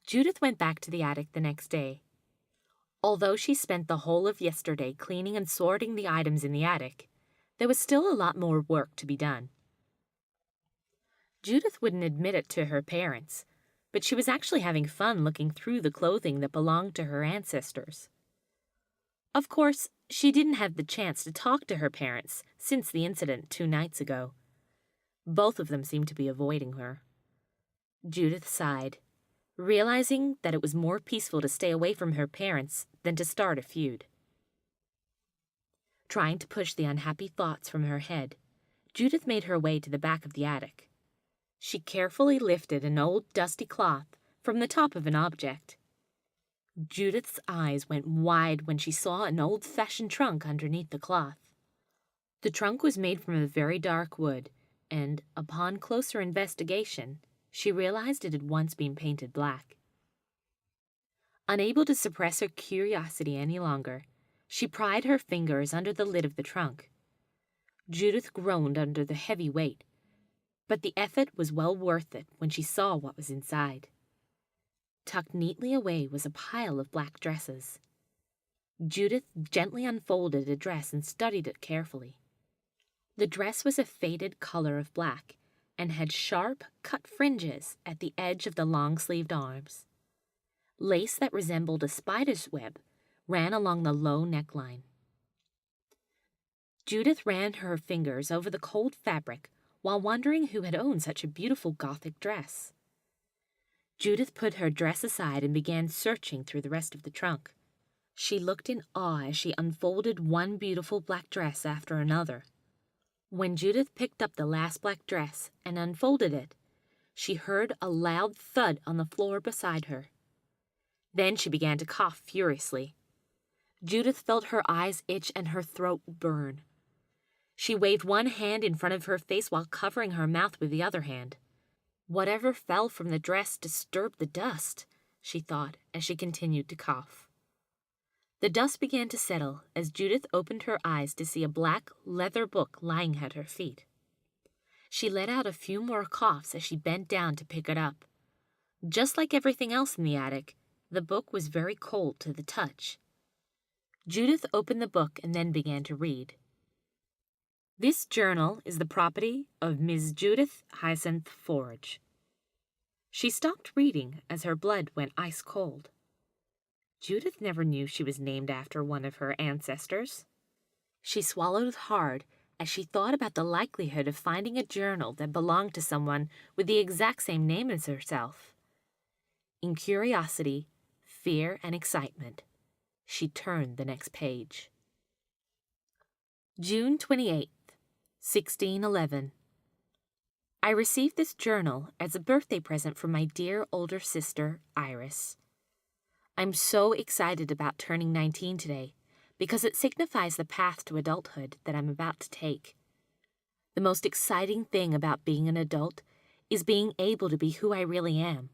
Judith went back to the attic the next day. Although she spent the whole of yesterday cleaning and sorting the items in the attic, there was still a lot more work to be done. Judith wouldn't admit it to her parents, but she was actually having fun looking through the clothing that belonged to her ancestors. Of course, she didn't have the chance to talk to her parents since the incident 2 nights ago. Both of them seemed to be avoiding her. Judith sighed, realizing that it was more peaceful to stay away from her parents than to start a feud. Trying to push the unhappy thoughts from her head, Judith made her way to the back of the attic. She carefully lifted an old dusty cloth from the top of an object. Judith's eyes went wide when she saw an old-fashioned trunk underneath the cloth. The trunk was made from a very dark wood, and, upon closer investigation, she realized it had once been painted black. Unable to suppress her curiosity any longer, she pried her fingers under the lid of the trunk. Judith groaned under the heavy weight, but the effort was well worth it when she saw what was inside. Tucked neatly away was a pile of black dresses. Judith gently unfolded a dress and studied it carefully. The dress was a faded color of black and had sharp, cut fringes at the edge of the long-sleeved arms. Lace that resembled a spider's web ran along the low neckline. Judith ran her fingers over the cold fabric while wondering who had owned such a beautiful Gothic dress. Judith put her dress aside and began searching through the rest of the trunk. She looked in awe as she unfolded one beautiful black dress after another. When Judith picked up the last black dress and unfolded it, she heard a loud thud on the floor beside her. Then she began to cough furiously. Judith felt her eyes itch and her throat burn. She waved one hand in front of her face while covering her mouth with the other hand. Whatever fell from the dress disturbed the dust, she thought as she continued to cough. The dust began to settle as Judith opened her eyes to see a black leather book lying at her feet. She let out a few more coughs as she bent down to pick it up. Just like everything else in the attic, the book was very cold to the touch. Judith opened the book and then began to read. This journal is the property of Ms. Judith Hyacinth Forge. She stopped reading as her blood went ice cold. Judith never knew she was named after one of her ancestors. She swallowed hard as she thought about the likelihood of finding a journal that belonged to someone with the exact same name as herself. In curiosity, fear, and excitement, she turned the next page. June 28th. 1611. I received this journal as a birthday present from my dear older sister, Iris. I'm so excited about turning 19 today because it signifies the path to adulthood that I'm about to take. The most exciting thing about being an adult is being able to be who I really am.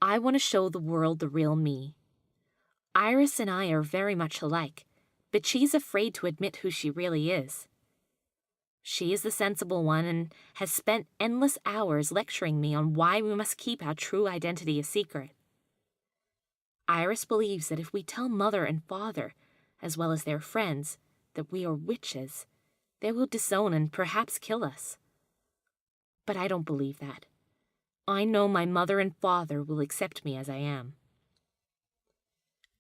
I want to show the world the real me. Iris and I are very much alike, but she's afraid to admit who she really is. She is the sensible one and has spent endless hours lecturing me on why we must keep our true identity a secret. Iris believes that if we tell Mother and Father, as well as their friends, that we are witches, they will disown and perhaps kill us. But I don't believe that. I know my mother and father will accept me as I am.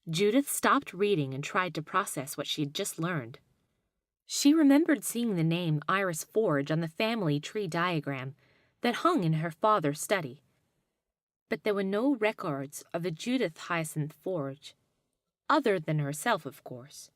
Judith stopped reading and tried to process what she had just learned. She remembered seeing the name Iris Forge on the family tree diagram that hung in her father's study. But there were no records of a Judith Hyacinth Forge, other than herself, of course.